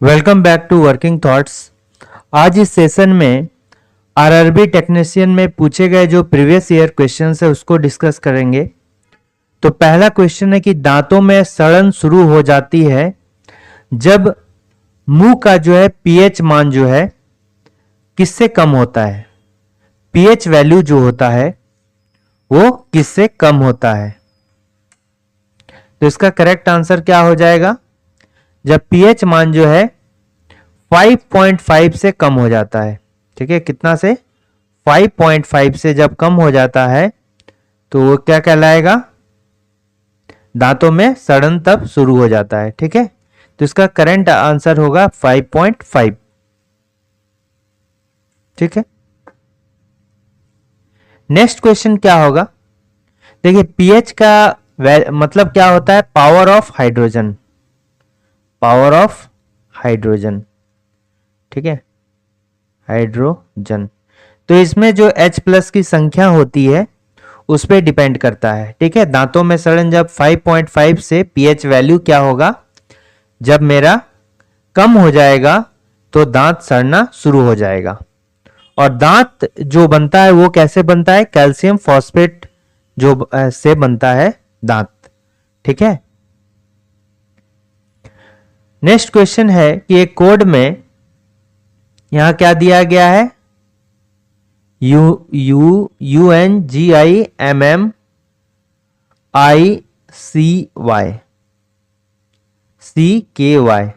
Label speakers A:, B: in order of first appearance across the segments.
A: Welcome back to working thoughts. आज इस session में आरआरबी टेक्नीशियन में पूछे गए जो प्रीवियस ईयर क्वेश्चन है उसको डिस्कस करेंगे। तो पहला क्वेश्चन है कि दांतों में सड़न शुरू हो जाती है जब मुंह का जो है पीएच मान जो है किससे कम होता है। पीएच वैल्यू जो होता है वो किससे कम होता है। तो इसका करेक्ट आंसर क्या हो जाएगा, जब पीएच मान जो है 5.5 से कम हो जाता है। ठीक है, कितना से 5.5 से जब कम हो जाता है तो वो क्या कहलाएगा, दांतों में सड़न तब शुरू हो जाता है। ठीक है, तो इसका करेंट आंसर होगा 5.5। ठीक है, नेक्स्ट क्वेश्चन क्या होगा। देखिए पीएच का मतलब क्या होता है, power of hydrogen. Power of hydrogen, ठीक है, हाइड्रोजन। तो इसमें जो H+ की संख्या होती है उस पर डिपेंड करता है। ठीक है, दांतों में सड़न जब 5.5 से पीएच वैल्यू क्या होगा, जब मेरा कम हो जाएगा तो दांत सड़ना शुरू हो जाएगा। और दांत जो बनता है वो कैसे बनता है, कैल्शियम फॉस्फेट जो से बनता है दांत। ठीक है, नेक्स्ट क्वेश्चन है कि एक कोड में यहां क्या दिया गया है, UNGIMMICKY।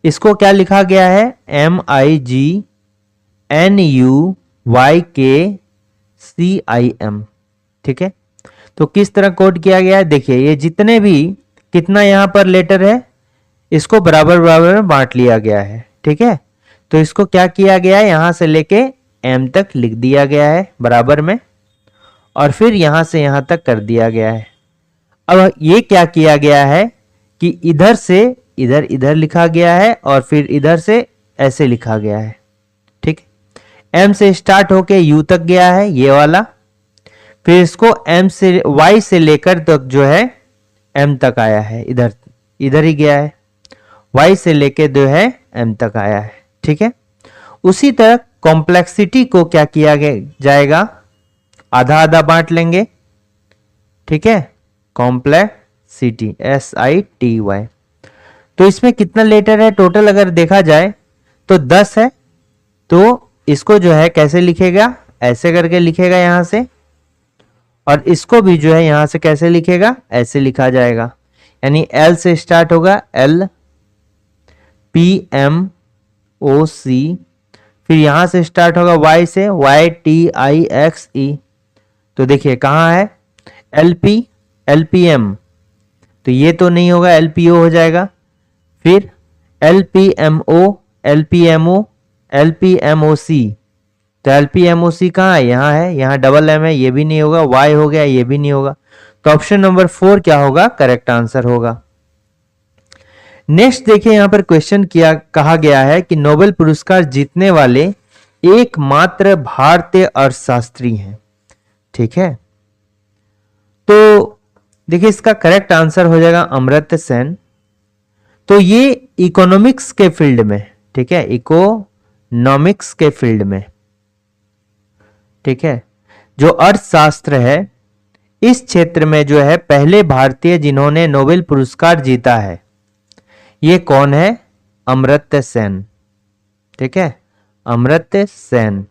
A: इसको क्या लिखा गया है, MIGNUYKCIM। ठीक है, तो किस तरह कोड किया गया है, देखिए ये जितने भी कितना यहां पर लेटर है इसको बराबर बराबर में बांट लिया गया है। ठीक है, तो इसको क्या किया गया है, यहां से लेके M तक लिख दिया गया है बराबर में, और फिर यहां से यहां तक कर दिया गया है। अब ये क्या किया गया है कि इधर से इधर इधर लिखा गया है और फिर इधर से ऐसे लिखा गया है। ठीक, M से स्टार्ट होके U तक गया है ये वाला, फिर इसको M से Y से लेकर तक जो है M तक आया है, इधर इधर ही गया है, Y से लेके जो है M तक आया है। ठीक है, उसी तरह कॉम्प्लेक्सिटी को क्या किया जाएगा, आधा आधा बांट लेंगे। ठीक है, कॉम्प्लेक्सिटी SITY। तो इसमें कितना लेटर है टोटल, अगर देखा जाए तो 10 है। तो इसको जो है कैसे लिखेगा, ऐसे करके लिखेगा यहां से, और इसको भी जो है यहां से कैसे लिखेगा, ऐसे लिखा जाएगा। यानी L से स्टार्ट होगा, LPMOC, फिर यहां से स्टार्ट होगा Y से, YTIXE। तो देखिए कहां है LPM, तो ये तो नहीं होगा, LPO हो जाएगा। फिर LPMO, LPMOC, तो LPMOC कहां है, यहां है, यहां डबल M है, ये भी नहीं होगा, Y हो गया, ये भी नहीं होगा। तो ऑप्शन नंबर 4 क्या होगा, करेक्ट आंसर होगा। नेक्स्ट देखिए यहां पर क्वेश्चन कहा गया है कि नोबेल पुरस्कार जीतने वाले एकमात्र भारतीय अर्थशास्त्री हैं। ठीक है, तो देखिए इसका करेक्ट आंसर हो जाएगा अमर्त्य सेन। तो ये इकोनॉमिक्स के फील्ड में, ठीक है, इकोनॉमिक्स के फील्ड में, ठीक है, जो अर्थशास्त्र है इस क्षेत्र में जो है पहले भारतीय जिन्होंने नोबेल पुरस्कार जीता है ये कौन है, अमर्त्य सेन। ठीक है, अमर्त्य सेन।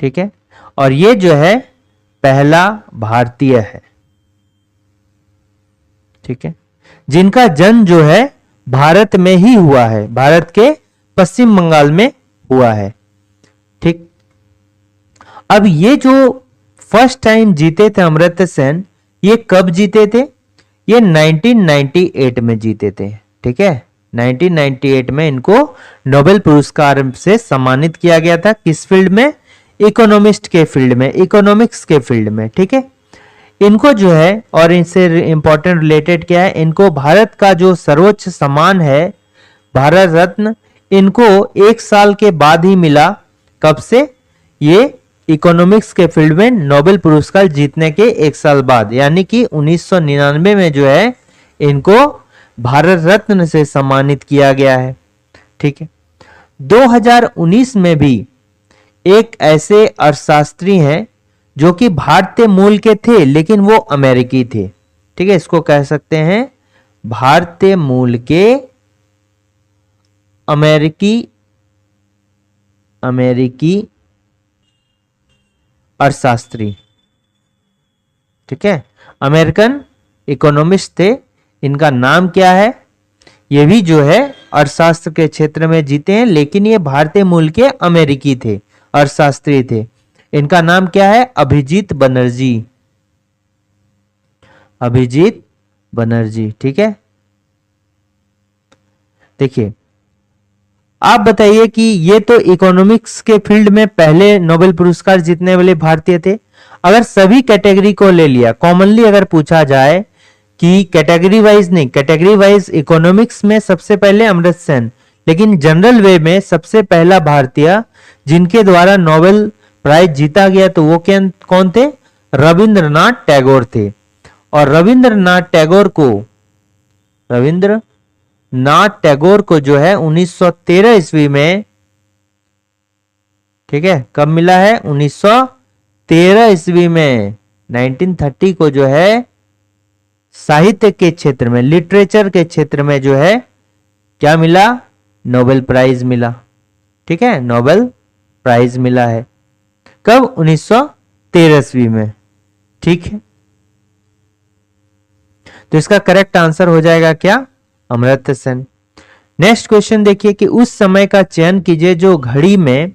A: ठीक है, और ये जो है पहला भारतीय है। ठीक है, जिनका जन्म जो है भारत में ही हुआ है, भारत के पश्चिम बंगाल में हुआ है। ठीक, अब ये जो फर्स्ट टाइम जीते थे अमर्त्य सेन, ये कब जीते थे, ये 1998 में जीते थे। ठीक है, 1998 में इनको नोबेल पुरस्कार से सम्मानित किया गया था। किस फील्ड में, इकोनॉमिस्ट के फील्ड में, इकोनॉमिक्स के फील्ड में। ठीक है, इनको जो है, और इनसे इंपॉर्टेंट रिलेटेड क्या है, इनको भारत का जो सर्वोच्च सम्मान है भारत रत्न, इनको 1 साल के बाद ही मिला। कब से, ये इकोनॉमिक्स के फील्ड में नोबेल पुरस्कार जीतने के 1 साल बाद, यानी कि 1999 में जो है इनको भारत रत्न से सम्मानित किया गया है। ठीक है, 2019 में भी एक ऐसे अर्थशास्त्री हैं जो कि भारतीय मूल के थे लेकिन वो अमेरिकी थे। ठीक है, इसको कह सकते हैं भारतीय मूल के अमेरिकी अर्थशास्त्री। ठीक है, अमेरिकन इकोनॉमिस्ट थे। इनका नाम क्या है? ये भी जो है अर्थशास्त्र के क्षेत्र में जीते हैं लेकिन ये भारतीय मूल के अमेरिकी थे, अर्थशास्त्री थे। इनका नाम क्या है? अभिजीत बनर्जी। अभिजीत बनर्जी। ठीक है, देखिए आप बताइए कि ये तो इकोनॉमिक्स के फील्ड में पहले नोबेल पुरस्कार जीतने वाले भारतीय थे। अगर सभी कैटेगरी को ले लिया, कॉमनली अगर पूछा जाए कि कैटेगरी वाइज नहीं, कैटेगरी वाइज इकोनॉमिक्स में सबसे पहले अमर्त्य सेन, लेकिन जनरल वे में सबसे पहला भारतीय जिनके द्वारा नोबेल प्राइज जीता गया तो वो कौन थे? रविंद्रनाथ टैगोर थे। और रविंद्रनाथ टैगोर को जो है 1913 ईस्वी में, ठीक है, कब मिला है? 1913 ईस्वी में, 1930 को जो है साहित्य के क्षेत्र में, लिटरेचर के क्षेत्र में जो है क्या मिला? नोबेल प्राइज मिला। ठीक है, नोबेल प्राइज मिला है। कब? 1913 ईस्वी में। ठीक है, तो इसका करेक्ट आंसर हो जाएगा क्या? अमर्त्य सेन। नेक्स्ट क्वेश्चन देखिए कि उस समय का चयन कीजिए जो घड़ी में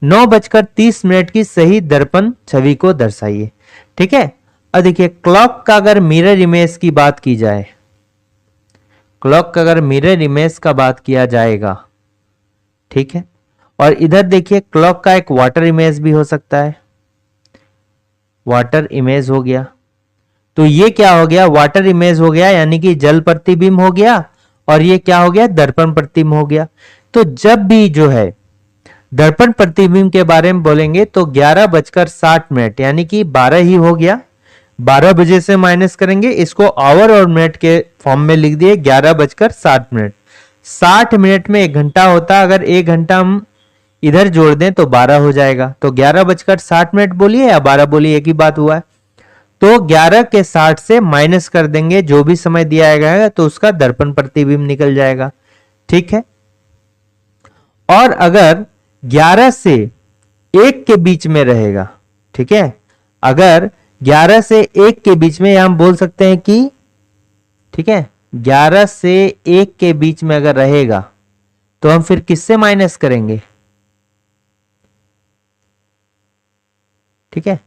A: 9:30 की सही दर्पण छवि को दर्शाइए। ठीक है, अब देखिए क्लॉक का अगर मिरर इमेज की बात की जाए, क्लॉक का अगर मिरर इमेज का बात किया जाएगा, ठीक है, और इधर देखिए क्लॉक का एक वाटर इमेज भी हो सकता है, वाटर इमेज हो गया। तो ये क्या हो गया? वाटर इमेज हो गया, यानी कि जल प्रतिबिंब हो गया, और ये क्या हो गया? दर्पण प्रतिबिंब हो गया। तो जब भी जो है दर्पण प्रतिबिंब के बारे में बोलेंगे तो 11:60 यानी कि 12 ही हो गया। 12 बजे से माइनस करेंगे, इसको आवर और मिनट के फॉर्म में लिख दिए, 11:60। 60 मिनट में 1 घंटा होता, अगर 1 घंटा हम इधर जोड़ दें तो 12 हो जाएगा। तो 11:60 बोलिए या 12 बोलिए, एक ही बात हुआ है। तो 11 के 60 से माइनस कर देंगे जो भी समय दिया गया है, तो उसका दर्पण प्रतिबिंब निकल जाएगा। ठीक है, और अगर 11 से 1 के बीच में रहेगा, ठीक है, अगर 11 से 1 के बीच में, हम बोल सकते हैं कि, ठीक है, 11 से 1 के बीच में अगर रहेगा तो हम फिर किससे माइनस करेंगे? ठीक है,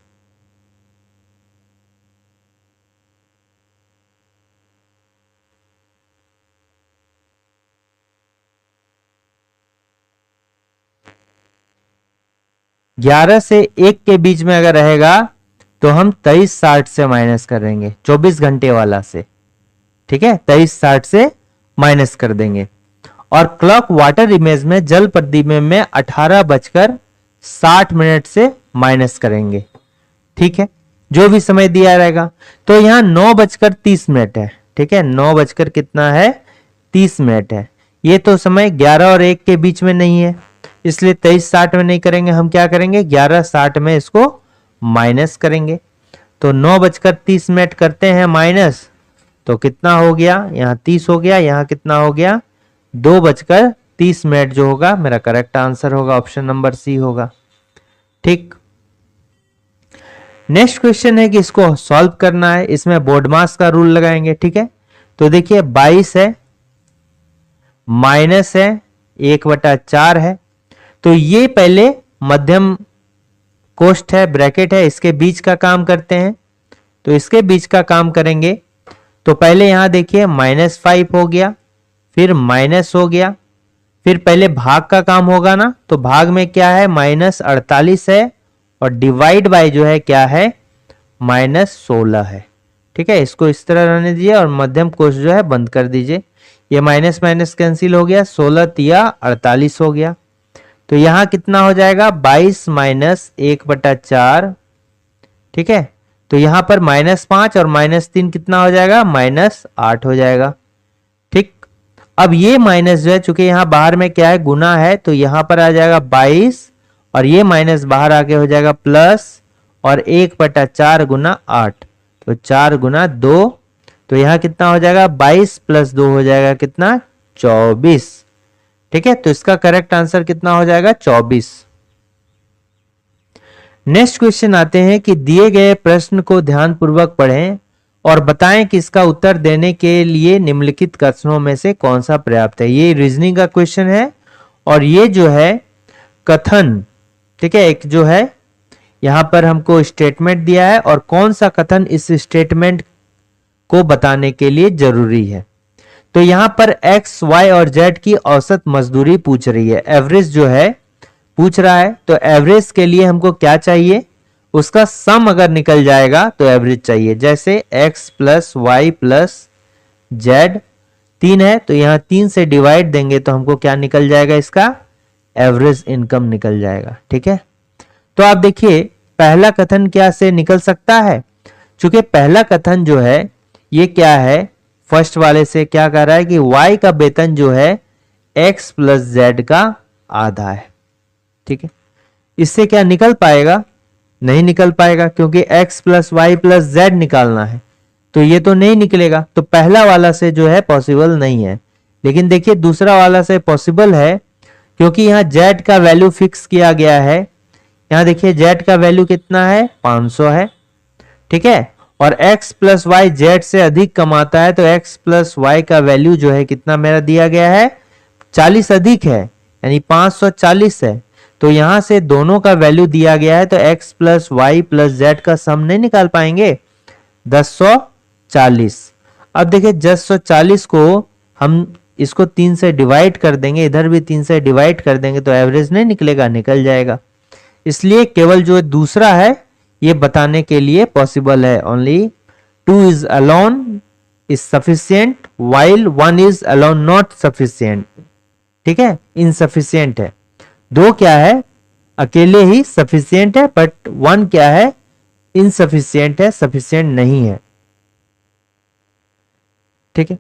A: ग्यारह से 1 के बीच में अगर रहेगा तो हम 23:60 से माइनस करेंगे, 24 घंटे वाला से। ठीक है, 23:60 से माइनस कर देंगे। और क्लॉक वाटर इमेज में जल प्रतिबिंब में 18:60 से माइनस करेंगे। ठीक है, जो भी समय दिया रहेगा। तो यहां 9:30 है। ठीक है, 9 कितना है? 30 है। ये तो समय 11 और 1 के बीच में नहीं है, इसलिए 23:60 में नहीं करेंगे, हम क्या करेंगे? 11:60 में इसको माइनस करेंगे। तो 9:30 करते हैं माइनस, तो कितना हो गया? यहाँ 30 हो गया, यहाँ कितना हो गया? 2:30 जो होगा मेरा करेक्ट आंसर होगा, ऑप्शन नंबर सी होगा। ठीक, नेक्स्ट क्वेश्चन है कि इसको सॉल्व करना है, इसमें बोर्डमास का रूल लगाएंगे। ठीक है, तो देखिए 22 है, माइनस है, 1/4 है। तो ये पहले मध्यम कोष्ठ है, ब्रैकेट है, इसके बीच का काम करते हैं। तो इसके बीच का काम करेंगे तो पहले यहां देखिए -5 हो गया, फिर माइनस हो गया, फिर पहले भाग का काम होगा ना, तो भाग में क्या है? -48 है, और डिवाइड बाय जो है क्या है? -16 है। ठीक है, इसको इस तरह रहने दीजिए और मध्यम कोष्ठ जो है बंद कर दीजिए। ये माइनस माइनस कैंसिल हो गया, 16 तिया 48 हो गया। तो यहां कितना हो जाएगा? 22 माइनस 1/4। ठीक है, तो यहां पर -5 और -3 कितना हो जाएगा? -8 हो जाएगा। अब ये माइनस जो है, चूंकि यहाँ बाहर में क्या है, गुना है, तो यहां पर आ जाएगा 22, और ये माइनस बाहर आके हो जाएगा प्लस, और 1/4 गुना 8, तो 4 गुना 2, तो यहां कितना हो जाएगा, 22 + 2 हो जाएगा कितना, 24। ठीक है, तो इसका करेक्ट आंसर कितना हो जाएगा, 24। नेक्स्ट क्वेश्चन आते हैं कि दिए गए प्रश्न को ध्यानपूर्वक पढ़ें और बताएं कि इसका उत्तर देने के लिए निम्नलिखित कथनों में से कौन सा पर्याप्त है। ये रीजनिंग का क्वेश्चन है, और ये जो है कथन, ठीक है, एक जो है यहां पर हमको स्टेटमेंट दिया है, और कौन सा कथन इस स्टेटमेंट को बताने के लिए जरूरी है। तो यहां पर x, y और z की औसत मजदूरी पूछ रही है, एवरेज जो है पूछ रहा है। तो एवरेज के लिए हमको क्या चाहिए, उसका सम अगर निकल जाएगा तो एवरेज चाहिए। जैसे x + y + z 3 है, तो यहां 3 से डिवाइड देंगे तो हमको क्या निकल जाएगा, इसका एवरेज इनकम निकल जाएगा। ठीक है, तो आप देखिए पहला कथन क्या से निकल सकता है, चूंकि पहला कथन जो है ये क्या है, फर्स्ट वाले से क्या कह रहा है कि y का वेतन जो है x + z का आधा है। ठीक है, इससे क्या निकल पाएगा, नहीं निकल पाएगा, क्योंकि x + y + z निकालना है, तो ये तो नहीं निकलेगा। तो पहला वाला से जो है पॉसिबल नहीं है। लेकिन देखिए दूसरा वाला से पॉसिबल है, क्योंकि यहाँ z का वैल्यू फिक्स किया गया है। यहाँ देखिए z का वैल्यू कितना है, 500 है। ठीक है, और x + y z से अधिक कमाता है, तो x + y का वैल्यू जो है कितना मेरा दिया गया है, 40 अधिक है, यानी 540 है। तो यहां से दोनों का वैल्यू दिया गया है, तो x + y + z का सम नहीं निकाल पाएंगे, 1040। अब देखिए 1040 को हम इसको 3 से डिवाइड कर देंगे, इधर भी 3 से डिवाइड कर देंगे, तो एवरेज नहीं निकलेगा, निकल जाएगा। इसलिए केवल जो दूसरा है ये बताने के लिए पॉसिबल है। Only 2 is alone is sufficient while 1 is alone not sufficient. ठीक है, इनसफिशियंट है। 2 क्या है, अकेले ही सफिशियंट है, बट 1 क्या है, इनसफिशियंट है, सफिशियंट नहीं है। ठीक है,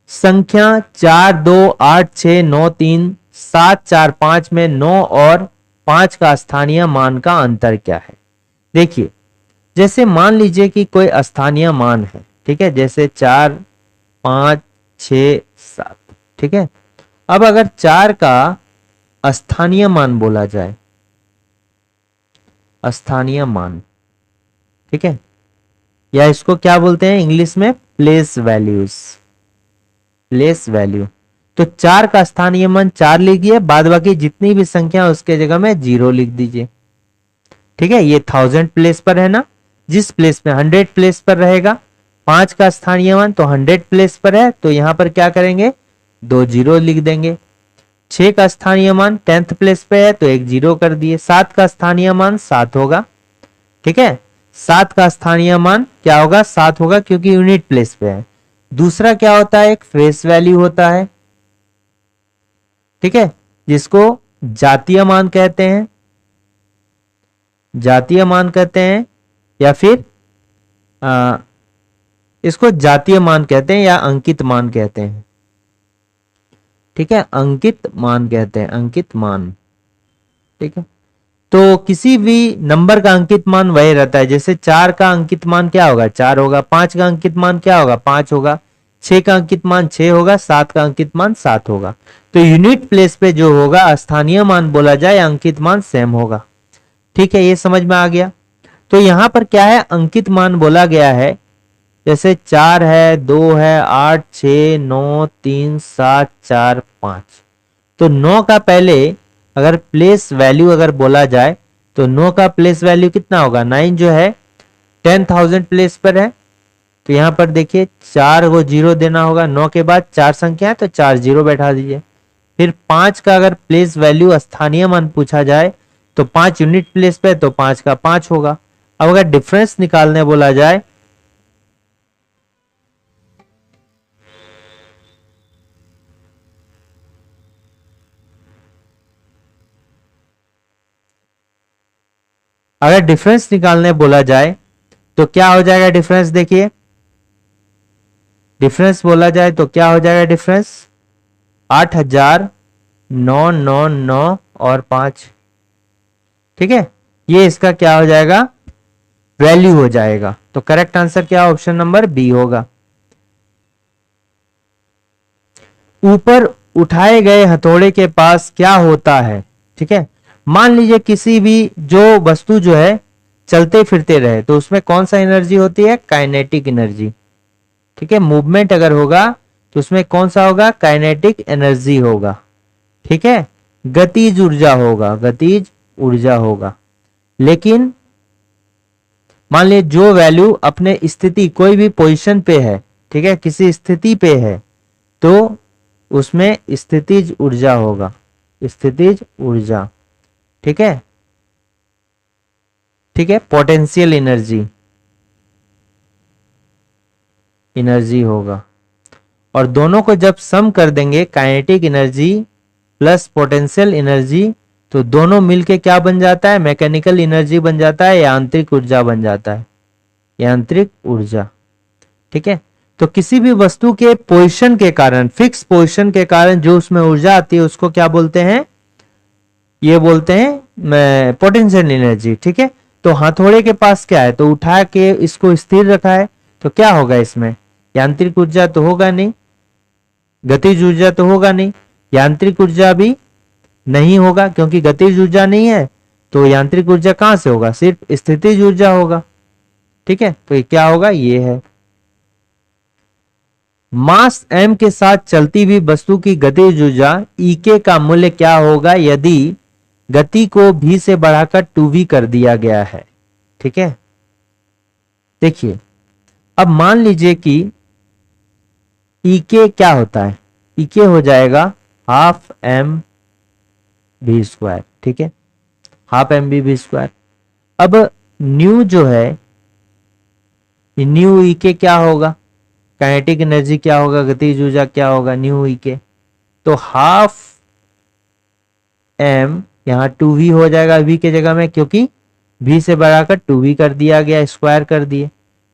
A: संख्या 4 2 8 6 9 3 7 4 5 में 9 और 5 का स्थानीय मान का अंतर क्या है। देखिए जैसे मान लीजिए कि कोई स्थानीय मान है, ठीक है, जैसे 4 5 6 7। ठीक है, अब अगर 4 का स्थानीय मान बोला जाए, स्थानीय मान, ठीक है, या इसको क्या बोलते हैं इंग्लिश में, प्लेस वैल्यूज, प्लेस वैल्यू। तो 4 का स्थानीय मान 4 लिखिए, बाद बाकी जितनी भी संख्या उसके जगह में 0 लिख दीजिए। ठीक है, ये 1000 प्लेस पर है ना, जिस प्लेस में 100 प्लेस पर रहेगा। 5 का स्थानीय मान तो 100 प्लेस पर है, तो यहां पर क्या करेंगे, 2 0 लिख देंगे। 6 का स्थानीय मान 10th प्लेस पे है, तो 1 0 कर दिए। 7 का स्थानीय मान 7 होगा। ठीक है, 7 का स्थानीय मान क्या होगा, 7 होगा, क्योंकि यूनिट प्लेस पे है। दूसरा क्या होता है, एक फेस वैल्यू होता है। ठीक है, जिसको जातीय मान कहते हैं, जातीय मान कहते हैं, या फिर इसको जातीय मान कहते हैं या अंकित मान कहते हैं। ठीक है, अंकित मान कहते हैं, अंकित मान। ठीक है, तो किसी भी नंबर का अंकित मान वही रहता है। जैसे 4 का अंकित मान क्या होगा, 4 होगा। 5 का अंकित मान क्या होगा, 5 होगा। 6 का अंकित मान 6 होगा। 7 का अंकित मान 7 होगा। तो यूनिट प्लेस पे जो होगा स्थानीय मान बोला जाए, अंकित मान सेम होगा। ठीक है, ये समझ में आ गया। तो यहां पर क्या है, अंकित मान बोला गया है। जैसे 4 है, 2 है, 8 6 9 3 7 4 5। तो 9 का पहले अगर प्लेस वैल्यू अगर बोला जाए, तो 9 का प्लेस वैल्यू कितना होगा, 9 जो है 10,000 प्लेस पर है। तो यहां पर देखिए 4 को 0 देना होगा। 9 के बाद 4 संख्या है, तो 4 0 बैठा दीजिए। फिर 5 का अगर प्लेस वैल्यू स्थानीय मान पूछा जाए, तो 5 यूनिट प्लेस पे, तो 5 का 5 होगा। अब अगर डिफरेंस निकालने बोला जाए, अगर डिफरेंस निकालने बोला जाए तो क्या हो जाएगा डिफरेंस, देखिए डिफरेंस बोला जाए तो क्या हो जाएगा डिफरेंस? 8,999 और 5। ठीक है, ये इसका क्या हो जाएगा? वैल्यू हो जाएगा। तो करेक्ट आंसर क्या? ऑप्शन नंबर बी होगा। ऊपर उठाए गए हथौड़े के पास क्या होता है? ठीक है, मान लीजिए किसी भी जो वस्तु जो है चलते फिरते रहे तो उसमें कौन सा एनर्जी होती है? Kinetic energy. ठीक है, मूवमेंट अगर होगा तो उसमें कौन सा होगा? काइनेटिक एनर्जी होगा। ठीक है, गतिज ऊर्जा होगा, गतिज ऊर्जा होगा। लेकिन मान लीजिए जो वैल्यू अपने स्थिति कोई भी पोजीशन पे है, ठीक है, किसी स्थिति पे है, तो उसमें स्थितिज ऊर्जा होगा, स्थितिज ऊर्जा। ठीक है, ठीक है, पोटेंशियल एनर्जी, एनर्जी होगा। और दोनों को जब सम कर देंगे, kinetic energy plus potential energy, तो दोनों मिलके क्या बन जाता है? मैकेनिकल एनर्जी बन जाता है, यांत्रिक ऊर्जा बन जाता है, यांत्रिक ऊर्जा। ठीक है, तो किसी भी वस्तु के पोजीशन के कारण, फिक्स पोजीशन के कारण जो उसमें ऊर्जा आती है उसको क्या बोलते हैं? ये बोलते हैं पोटेंशियल एनर्जी। ठीक है, तो हथौड़े के पास क्या है? तो उठा के इसको स्थिर रखा है, तो क्या होगा इसमें? यांत्रिक ऊर्जा तो होगा नहीं, गतिज ऊर्जा तो होगा नहीं, यांत्रिक ऊर्जा भी नहीं होगा, क्योंकि गतिज ऊर्जा नहीं है तो यांत्रिक ऊर्जा कहां से होगा? सिर्फ स्थितिज ऊर्जा होगा। ठीक है, तो ये क्या होगा? ये है मास m के साथ चलती हुई वस्तु की गतिज ऊर्जा E का मूल्य क्या होगा यदि गति को v से बढ़ाकर 2v कर दिया गया है? ठीक है, देखिए अब मान लीजिए कि E क्या होता है? E हो जाएगा हाफ m v स्क्वायर। ठीक है, हाफ एम बी स्क्वायर। अब न्यू जो है, न्यू ई के क्या होगा? काइनेटिक एनर्जी क्या होगा? गतिज ऊर्जा क्या होगा? न्यू ई के। तो हाफ एम यहां 2v हो जाएगा v के जगह में, क्योंकि v से बढ़ाकर 2v कर दिया गया, स्क्वायर कर दिए।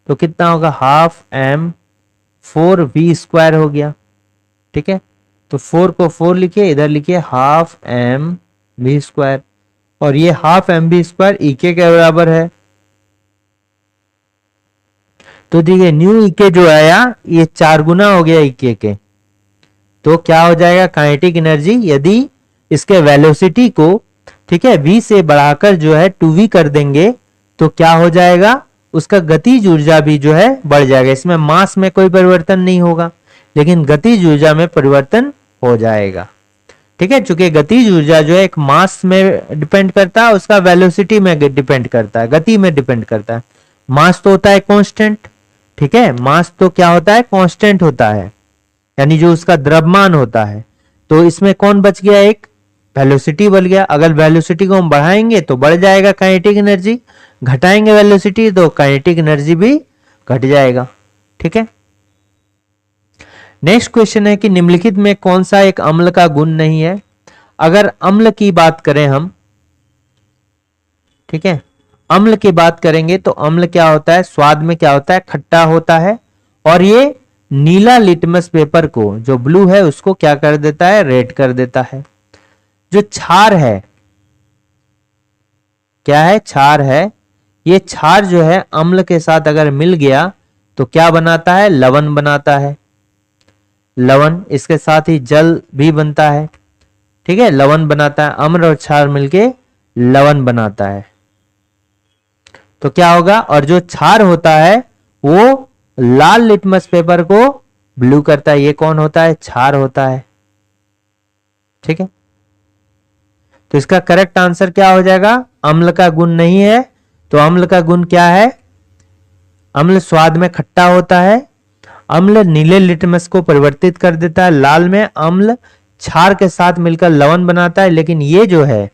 A: तो कितना होगा? हाफ एम 4v स्क्वायर हो गया। ठीक है, तो 4 को 4 लिखिए, इधर लिखिए हाफ एम v स्क्वायर, और ये हाफ एम बी स्क्वायर ई के बराबर है। तो देखिए न्यू ई जो आया ये 4 गुना हो गया ई के। तो क्या हो जाएगा? काइनेटिक एनर्जी यदि इसके वेलोसिटी को, ठीक है, v से बढ़ाकर जो है 2v कर देंगे तो क्या हो जाएगा? उसका गतिज ऊर्जा भी जो है बढ़ जाएगा। इसमें मास में कोई परिवर्तन नहीं होगा, लेकिन गतिज ऊर्जा में परिवर्तन हो जाएगा। ठीक है, चूंकि गतिज ऊर्जा जो है एक मास में डिपेंड करता है, उसका वेलोसिटी में डिपेंड करता है, गति में डिपेंड करता है। मास तो होता है कांस्टेंट। ठीक है, मास तो क्या होता है? कांस्टेंट होता है, यानी जो उसका द्रव्यमान होता है। तो इसमें कौन बच गया? एक वेलोसिटी बच गया। अगर वेलोसिटी को हम बढ़ाएंगे तो बढ़ जाएगा काइनेटिक एनर्जी, घटाएंगे वेलोसिटी तो काइनेटिक एनर्जी भी घट जाएगा। ठीक है, नेक्स्ट क्वेश्चन है कि निम्नलिखित में कौन सा एक अम्ल का गुण नहीं है? अगर अम्ल की बात करें हम, ठीक है, अम्ल की बात करेंगे तो अम्ल क्या होता है? स्वाद में क्या होता है? खट्टा होता है। और ये नीला लिटमस पेपर को, जो ब्लू है, उसको क्या कर देता है? रेड कर देता है। जो क्षार है, क्या है? क्षार है। ये क्षार जो है अम्ल के साथ अगर मिल गया तो क्या बनाता है? लवण बनाता है। लवण, इसके साथ ही जल भी बनता है। ठीक है, लवण बनाता है, अम्ल और क्षार मिलके लवण बनाता है। तो क्या होगा? और जो क्षार होता है वो लाल लिटमस पेपर को ब्लू करता है। ये कौन होता है? क्षार होता है। ठीक है, तो इसका करेक्ट आंसर क्या हो जाएगा? अम्ल का गुण नहीं है। तो अम्ल का गुण क्या है? अम्ल स्वाद में खट्टा होता है, अम्ल नीले लिटमस को परिवर्तित कर देता है, लाल में अम्ल क्षार के साथ मिलकर लवण बनाता है। लेकिन ये जो है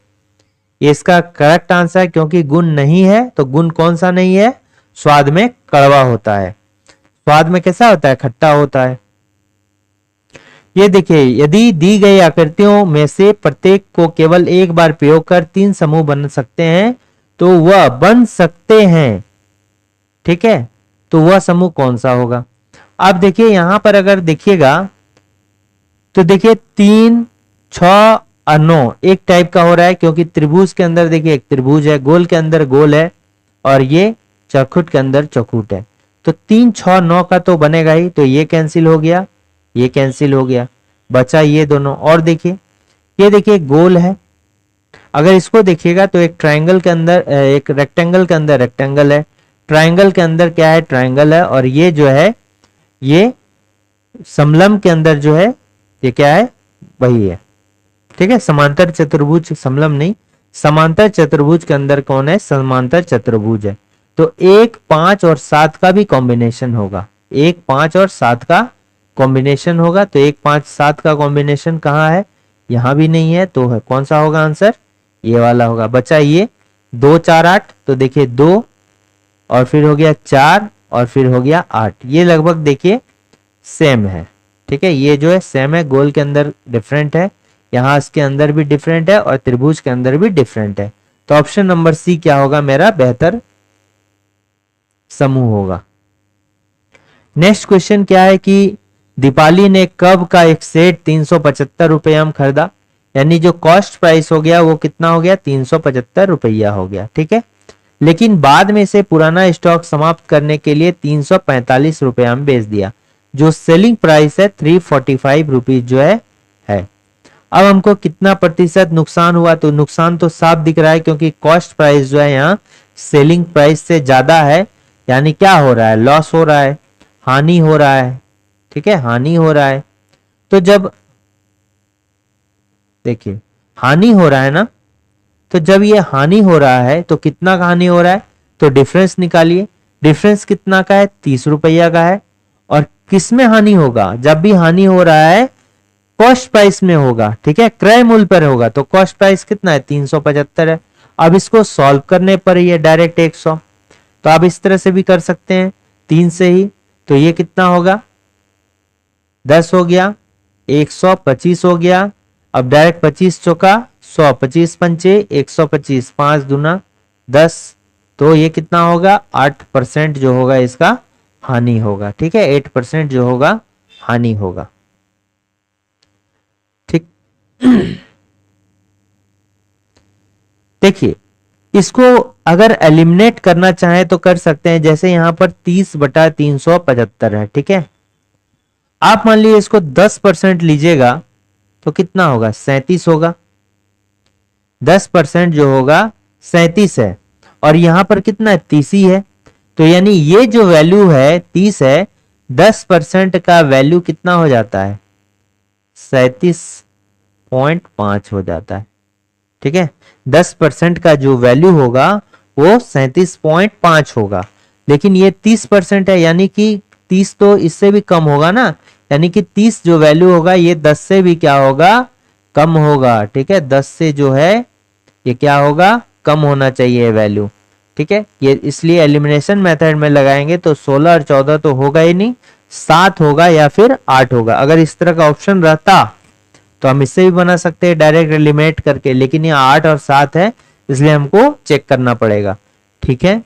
A: ये इसका करेक्ट आंसर है, क्योंकि गुण नहीं है। तो गुण कौन सा नहीं है? स्वाद में कड़वा होता है। स्वाद में कैसा होता है? खट्टा होता है। ये देखिए, यदि दी गई आकृतियों में से प्रत्येक को केवल एक बार प्रयोग कर 3 समूह बन सकते हैं तो वह बन सकते हैं, ठीक है, तो वह समूह कौन सा होगा? आप देखिए यहां पर अगर देखिएगा तो देखिए 3, 6 और 9 एक टाइप का हो रहा है, क्योंकि त्रिभुज के अंदर देखिए एक त्रिभुज है, गोल के अंदर गोल है और ये चौखुट के अंदर चौखुट है। तो 3, 6, 9 का तो बनेगा ही, तो ये कैंसिल हो गया, ये कैंसिल हो गया, बचा ये दोनों। और देखिए ये देखिए गोल है, अगर इसको देखिएगा तो एक ट्रायंगल के अंदर एक रेक्टेंगल के अंदर रेक्टेंगल है, ट्रायंगल के अंदर क्या है, ट्रायंगल है, और ये जो है ये समलंब के अंदर जो है ये क्या है, वही है। ठीक है, समांतर चतुर्भुज, समलंब नहीं, समांतर चतुर्भुज के अंदर कौन है, समांतर चतुर्भुज है। तो 1, 5 और 7 का भी कॉम्बिनेशन होगा, 1, 5 और 7 का कॉम्बिनेशन होगा। तो 1, 5, 7 का कॉम्बिनेशन कहाँ है, यहां भी नहीं है, तो है कौन सा होगा आंसर, ये वाला होगा। बचा ये 2, 4, 8, तो देखिए 2 और फिर हो गया 4 और फिर हो गया 8, ये लगभग देखिए सेम है। ठीक है, ये जो है सेम है, गोल के अंदर डिफरेंट है, यहां इसके अंदर भी डिफरेंट है और त्रिभुज के अंदर भी डिफरेंट है। तो ऑप्शन नंबर सी क्या होगा मेरा बेहतर समूह होगा। नेक्स्ट क्वेश्चन क्या है कि दीपाली ने कब का एक सेट 375 रुपया में खरीदा, यानी जो कॉस्ट प्राइस हो गया वो कितना हो गया, 375 रुपया हो गया। ठीक है, लेकिन बाद में से पुराना स्टॉक समाप्त करने के लिए 345 रुपया में बेच दिया, जो सेलिंग प्राइस है 345 रुपीज जो है। अब हमको कितना प्रतिशत नुकसान हुआ, तो नुकसान तो साफ दिख रहा है, क्योंकि कॉस्ट प्राइस जो है यहाँ सेलिंग प्राइस से ज्यादा है, यानी क्या हो रहा है, लॉस हो रहा है, हानि हो रहा है। ठीक है, हानि हो रहा है। तो जब देखिए हानि हो रहा है ना, तो जब ये हानि हो रहा है तो कितना का हानि हो रहा है, तो डिफरेंस निकालिए, डिफरेंस कितना का है, 30 रुपया का है। और किस में हानि होगा, जब भी हानि हो रहा है कॉस्ट प्राइस में होगा। ठीक है, क्रय मूल्य पर होगा, तो कॉस्ट प्राइस कितना है, 375 है। अब इसको सॉल्व करने पर ये डायरेक्ट 100, तो आप इस तरह से भी कर सकते हैं 3 से ही। तो ये कितना होगा, 10 हो गया, 125 हो गया। अब डायरेक्ट 25 चौका 100, 25 पंचे 125, 5 दूना 10, तो ये कितना होगा, 8% जो होगा इसका हानि होगा। ठीक है, 8% जो होगा हानि होगा। ठीक देखिए इसको अगर एलिमिनेट करना चाहे तो कर सकते हैं, जैसे यहां पर 30/375 है। ठीक है, आप मान लीजिए इसको 10% लीजिएगा तो कितना होगा, 37 होगा। 10% जो होगा 37 है, और यहां पर कितना है, 30 ही है। तो यानी ये जो वैल्यू है 30 है, 10% का वैल्यू कितना हो जाता है, 37.5 हो जाता है। ठीक है, 10% का जो वैल्यू होगा वो 37.5 होगा, लेकिन ये 30% है, यानी कि 30 तो इससे भी कम होगा ना, यानी कि 30 जो वैल्यू होगा ये 10 से भी क्या होगा, कम होगा। ठीक है, 10 से जो है ये क्या होगा, कम होना चाहिए वैल्यू। ठीक है, ये इसलिए एलिमिनेशन मेथड में लगाएंगे तो 16 और 14 तो होगा ही नहीं, 7 होगा या फिर 8 होगा। अगर इस तरह का ऑप्शन रहता तो हम इससे भी बना सकते हैं डायरेक्ट एलिमिनेट करके, लेकिन ये 8 और 7 है, इसलिए हमको चेक करना पड़ेगा। ठीक है,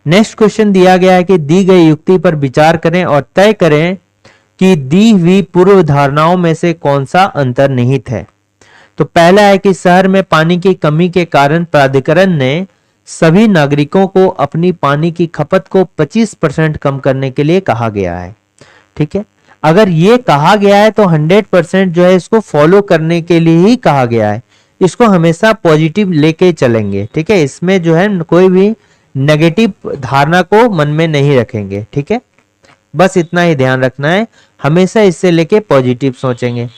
A: नेक्स्ट क्वेश्चन दिया गया है कि दी गई युक्ति पर विचार करें और तय करें कि दी हुई पूर्व धारणाओं में से कौन सा अंतर्निहित है। तो पहला है कि शहर में पानी की कमी के कारण प्राधिकरण ने सभी नागरिकों को अपनी पानी की खपत को 25% कम करने के लिए कहा गया है। ठीक है, अगर ये कहा गया है तो 100% जो है इसको फॉलो करने के लिए ही कहा गया है, इसको हमेशा पॉजिटिव लेके चलेंगे। ठीक है, इसमें जो है कोई भी नेगेटिव धारणा को मन में नहीं रखेंगे। ठीक है, बस इतना ही ध्यान रखना है, हमेशा इससे लेके पॉजिटिव सोचेंगे।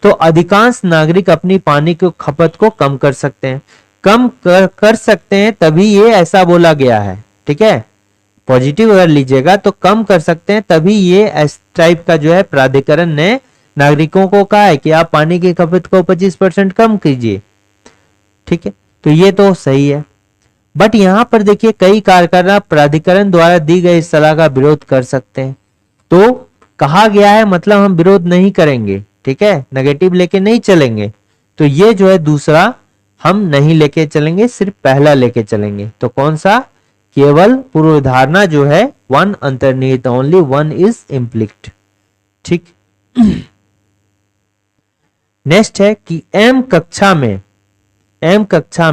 A: तो अधिकांश नागरिक अपनी पानी की खपत को कम कर सकते हैं, कम कर सकते हैं, तभी ये ऐसा बोला गया है। ठीक है, पॉजिटिव अगर लीजिएगा तो कम कर सकते हैं, तभी ये इस टाइप का जो है प्राधिकरण ने नागरिकों को कहा है कि आप पानी की खपत को 25% कम कीजिए। ठीक है, तो ये तो सही है, बट यहां पर देखिए कई कारखाना प्राधिकरण द्वारा दी गई सलाह का विरोध कर सकते हैं। तो कहा गया है मतलब हम विरोध नहीं करेंगे। ठीक है, नेगेटिव लेके नहीं चलेंगे, तो ये जो है दूसरा हम नहीं लेके चलेंगे, सिर्फ पहला लेके चलेंगे। तो कौन सा, केवल पूर्व धारणा जो है वन अंतर्निहित, ओनली वन इज इम्प्लिक्ट। ठीक। नेक्स्ट है कि एम कक्षा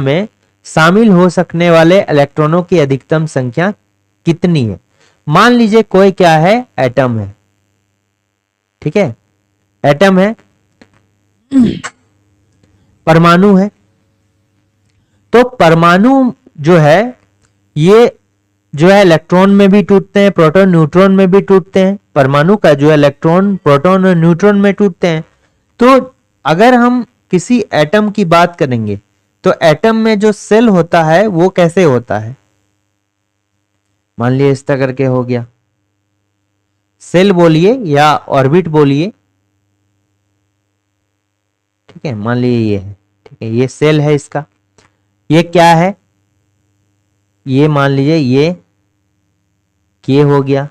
A: में शामिल हो सकने वाले इलेक्ट्रॉनों की अधिकतम संख्या कितनी है। मान लीजिए कोई क्या है, एटम है। ठीक है, एटम है, परमाणु है। तो परमाणु जो है ये जो है इलेक्ट्रॉन में भी टूटते हैं, प्रोटॉन न्यूट्रॉन में भी टूटते हैं। परमाणु का जो है इलेक्ट्रॉन प्रोटॉन और न्यूट्रॉन में टूटते हैं। तो अगर हम किसी एटम की बात करेंगे तो एटम में जो सेल होता है वो कैसे होता है। मान लिया इस तरह करके हो गया, सेल बोलिए या ऑर्बिट बोलिए। ठीक है, मान लीजिए ये है। ठीक है, ये सेल है इसका। ये क्या है, ये मान लीजिए ये के हो गया,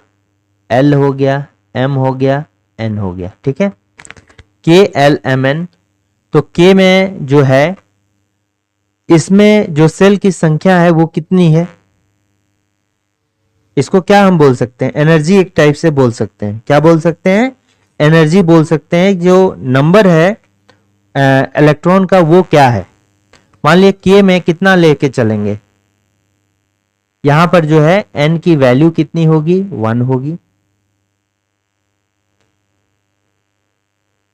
A: एल हो गया, एम हो गया, एन हो गया। ठीक है, के एल एम एन। तो के में जो है इसमें जो सेल की संख्या है वो कितनी है, इसको क्या हम बोल सकते हैं, एनर्जी एक टाइप से बोल सकते हैं। क्या बोल सकते हैं, एनर्जी बोल सकते हैं। जो नंबर है इलेक्ट्रॉन का वो क्या है। मान लिया के में कितना लेके चलेंगे, यहां पर जो है एन की वैल्यू कितनी होगी, 1 होगी।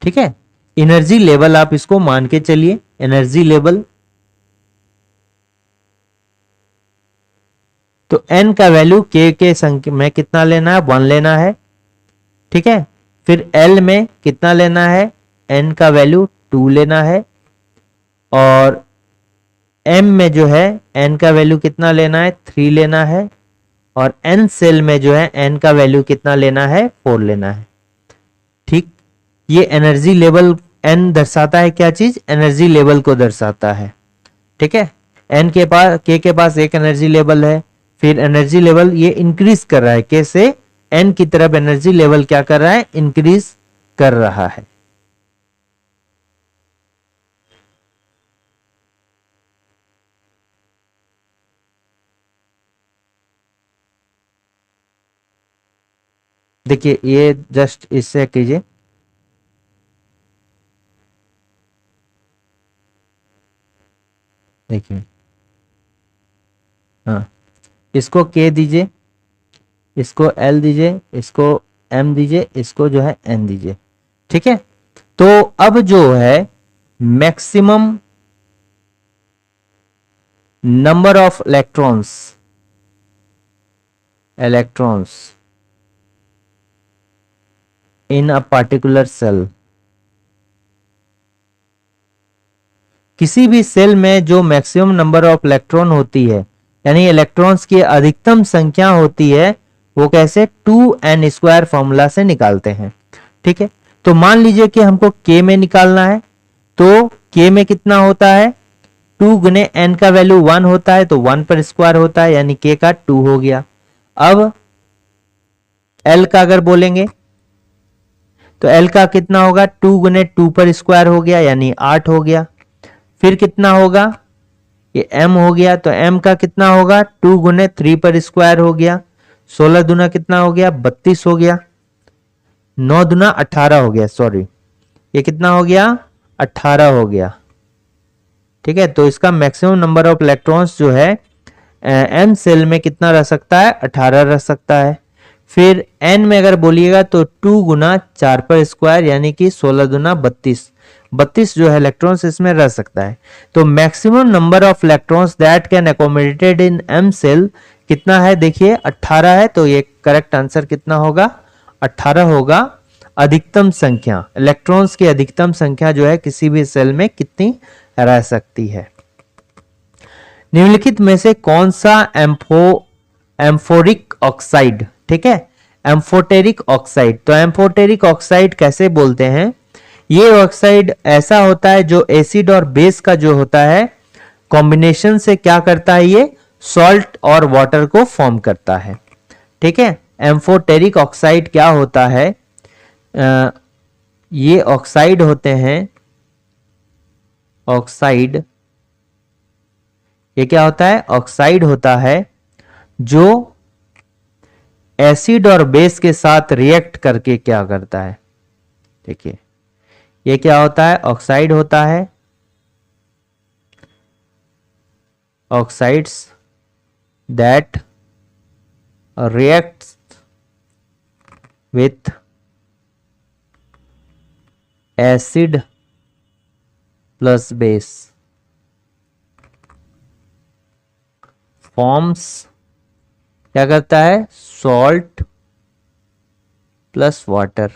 A: ठीक है, एनर्जी लेवल आप इसको मान के चलिए, एनर्जी लेवल। तो एन का वैल्यू के संख्या में कितना लेना है, 1 लेना है। ठीक है, फिर एल में कितना लेना है, एन का वैल्यू 2 लेना है। और एम में जो है एन का वैल्यू कितना लेना है, 3 लेना है। और एन सेल में जो है एन का वैल्यू कितना लेना है, 4 लेना है। ठीक, ये एनर्जी लेवल एन दर्शाता है, क्या चीज, एनर्जी लेवल को दर्शाता है। ठीक है, एन के पास के पास एक एनर्जी लेवल है, फिर एनर्जी लेवल ये इंक्रीज कर रहा है, के से एन की तरफ एनर्जी लेवल क्या कर रहा है, इंक्रीज कर रहा है। देखिए ये जस्ट इससे कीजिए, देखिए हाँ, इसको के दीजिए, इसको एल दीजिए, इसको एम दीजिए, इसको जो है एन दीजिए। ठीक है, तो अब जो है maximum number of electrons in a particular cell, किसी भी सेल में जो मैक्सिमम नंबर ऑफ इलेक्ट्रॉन होती है, यानी इलेक्ट्रॉन्स की अधिकतम संख्या होती है, वो कैसे 2n² फॉर्मूला से निकालते हैं। ठीक है, तो मान लीजिए कि हमको के में निकालना है, तो के में कितना होता है, 2 गुने n का वैल्यू 1 होता है, तो 1 पर स्क्वायर होता है, यानी के का 2 हो गया। अब एल का अगर बोलेंगे तो एल का कितना होगा, 2 गुने 2 पर स्क्वायर हो गया, यानी 8 हो गया। फिर कितना होगा, ये m हो गया, तो m का कितना होगा, 2 गुने 3 पर स्क्वायर हो गया, 16 दुना कितना हो गया, 32 हो गया, 9 दुना 18 हो गया, सॉरी ये कितना हो गया, 18 हो गया। ठीक है, तो इसका मैक्सिमम नंबर ऑफ इलेक्ट्रॉन्स जो है m सेल में कितना रह सकता है, 18 रह सकता है। फिर n में अगर बोलिएगा तो 2 गुना 4 पर स्क्वायर, यानी कि 16 दुना 32 जो है इलेक्ट्रॉन्स इसमें रह सकता है। तो maximum number of electrons that can accommodated in M cell कितना है, देखिए 18 है, तो ये करेक्ट आंसर कितना होगा, 18 होगा। अधिकतम संख्या, इलेक्ट्रॉन्स की अधिकतम संख्या जो है किसी भी सेल में कितनी रह सकती है। निम्नलिखित में से कौन सा एम्फोरिक ऑक्साइड, ठीक है, एम्फोटेरिक ऑक्साइड, तो एम्फोटेरिक ऑक्साइड कैसे बोलते हैं, ये ऑक्साइड ऐसा होता है जो एसिड और बेस का जो होता है कॉम्बिनेशन से क्या करता है, ये सॉल्ट और वाटर को फॉर्म करता है। ठीक है, एम्फोटेरिक ऑक्साइड क्या होता है, ये ऑक्साइड होते हैं, ऑक्साइड ये क्या होता है, ऑक्साइड होता है जो एसिड और बेस के साथ रिएक्ट करके क्या करता है। देखिए ये क्या होता है, ऑक्साइड होता है, oxides that reacts with acid plus base forms क्या करता है, salt plus water।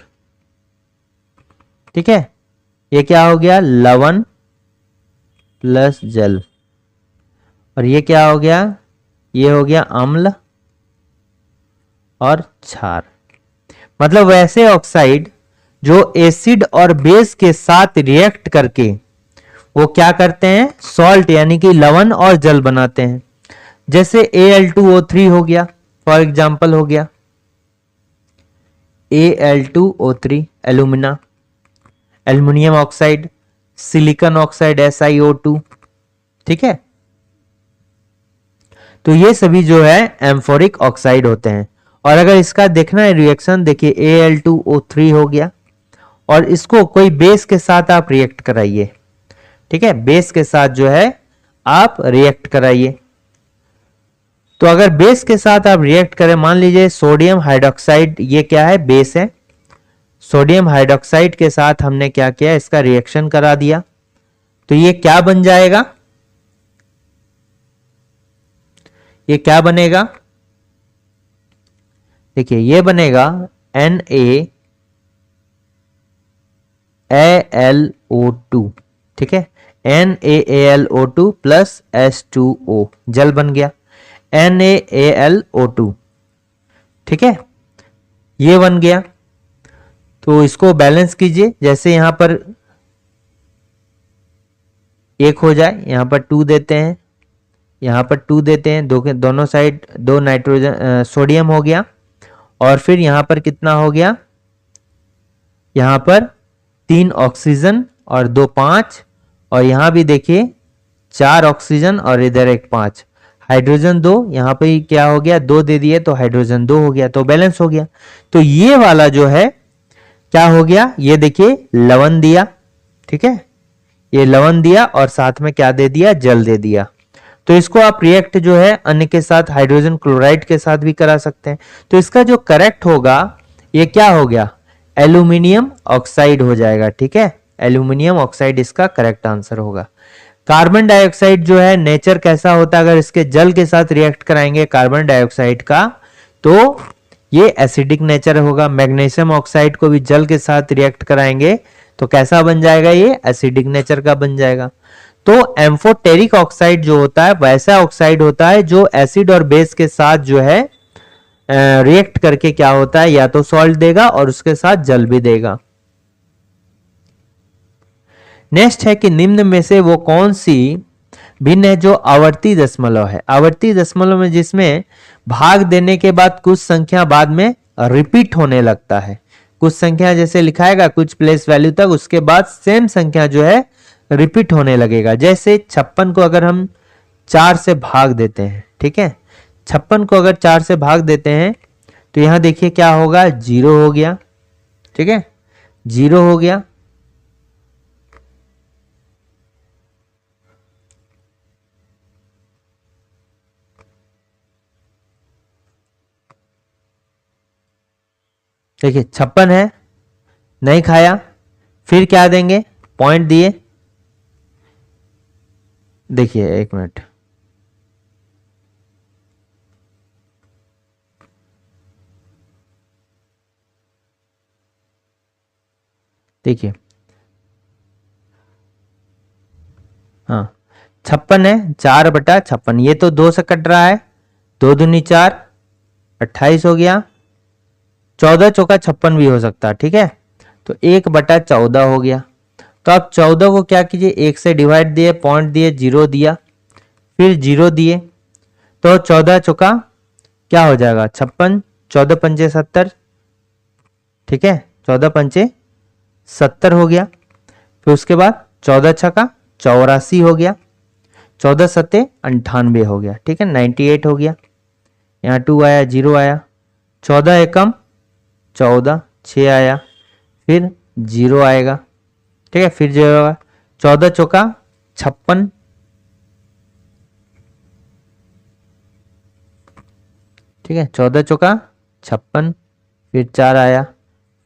A: ठीक है, ये क्या हो गया, लवण प्लस जल। और ये क्या हो गया, ये हो गया अम्ल और क्षार। मतलब वैसे ऑक्साइड जो एसिड और बेस के साथ रिएक्ट करके वो क्या करते हैं, सॉल्ट यानी कि लवण और जल बनाते हैं। जैसे Al2O3 हो गया, फॉर एग्जांपल हो गया Al2O3 alumina, aluminium oxide, silicon oxide SiO2। ठीक है, तो ये सभी जो है एम्फोरिक ऑक्साइड होते हैं। और अगर इसका देखना है रिएक्शन, देखिए Al2O3 हो गया और इसको कोई बेस के साथ आप रिएक्ट कराइए। ठीक है, बेस के साथ जो है आप रिएक्ट कराइए। तो अगर बेस के साथ आप रिएक्ट करें, मान लीजिए सोडियम हाइड्रोक्साइड, ये क्या है, बेस है। सोडियम हाइड्रोक्साइड के साथ हमने क्या किया, इसका रिएक्शन करा दिया, तो ये क्या बन जाएगा, ये क्या बनेगा, देखिए ये बनेगा NaAlO2। ठीक है, NaAlO2 प्लस H2O, जल बन गया NaAlO2। ठीक है, ये बन गया। तो इसको बैलेंस कीजिए, जैसे यहां पर एक हो जाए, यहां पर 2 देते हैं, यहां पर 2 देते हैं, दोनों साइड 2 नाइट्रोजन सोडियम हो गया। और फिर यहां पर कितना हो गया, यहां पर 3 ऑक्सीजन और 2 5, और यहां भी देखिए 4 ऑक्सीजन और इधर एक 5, हाइड्रोजन 2, यहां पे क्या हो गया, 2 दे दिए तो हाइड्रोजन 2 हो गया, तो बैलेंस हो गया। तो ये वाला जो है क्या हो गया, ये देखिए लवण दिया। ठीक है, ये लवण दिया और साथ में क्या दे दिया, जल दे दिया। तो इसको आप रिएक्ट जो है अन्य के साथ, हाइड्रोजन क्लोराइड के साथ भी करा सकते हैं। तो इसका जो करेक्ट होगा, ये क्या हो गया, एल्यूमिनियम ऑक्साइड हो जाएगा। ठीक है, एल्यूमिनियम ऑक्साइड इसका करेक्ट आंसर होगा। कार्बन डाइऑक्साइड जो है नेचर कैसा होता है, अगर इसके जल के साथ रिएक्ट कराएंगे कार्बन डाइऑक्साइड का, तो ये एसिडिक नेचर होगा। मैग्नीशियम ऑक्साइड को भी जल के साथ रिएक्ट कराएंगे तो कैसा बन जाएगा, ये एसिडिक नेचर का बन जाएगा। तो एम्फोटेरिक ऑक्साइड जो होता है वैसा ऑक्साइड होता है जो एसिड और बेस के साथ जो है रिएक्ट करके क्या होता है, या तो सॉल्ट देगा और उसके साथ जल भी देगा। नेक्स्ट है कि निम्न में से वो कौन सी भिन्न है जो आवर्ती दशमलव है। आवर्ती दशमलव में जिसमें भाग देने के बाद कुछ संख्या बाद में रिपीट होने लगता है। कुछ संख्या जैसे लिखाएगा कुछ प्लेस वैल्यू तक, उसके बाद सेम संख्या जो है रिपीट होने लगेगा। जैसे 56 को अगर हम 4 से भाग देते हैं, ठीक है, 56 को अगर 4 से भाग देते हैं तो यहां देखिए क्या होगा, 0 हो गया। ठीक है, 0 हो गया। देखिए 56 है, नहीं खाया, फिर क्या देंगे, पॉइंट दिए। देखिए 1 मिनट, देखिए हाँ 56 है, 4/56, ये तो 2 से कट रहा है, 2 दूनी 4, 28 हो गया। 14 चौका 56 भी हो सकता है। ठीक है, तो 1/14 हो गया। तो आप 14 को क्या कीजिए, 1 से डिवाइड दिए, पॉइंट दिए, 0 दिया, फिर 0 दिए, तो 14 चौका क्या हो जाएगा, 56, 14 पंचे 70। ठीक है, 14 पंचे 70 हो गया। फिर उसके बाद 14 छका 84 हो गया, 14 सत्ते 98 हो गया। ठीक है, 98 हो गया। यहाँ 2 आया, 0 आया, 14 एकम 14, 6 आया, फिर 0 आएगा, ठीक है, फिर 0 आएगा, 14 चौका 56, ठीक है, 14 चौका 56, फिर 4 आया,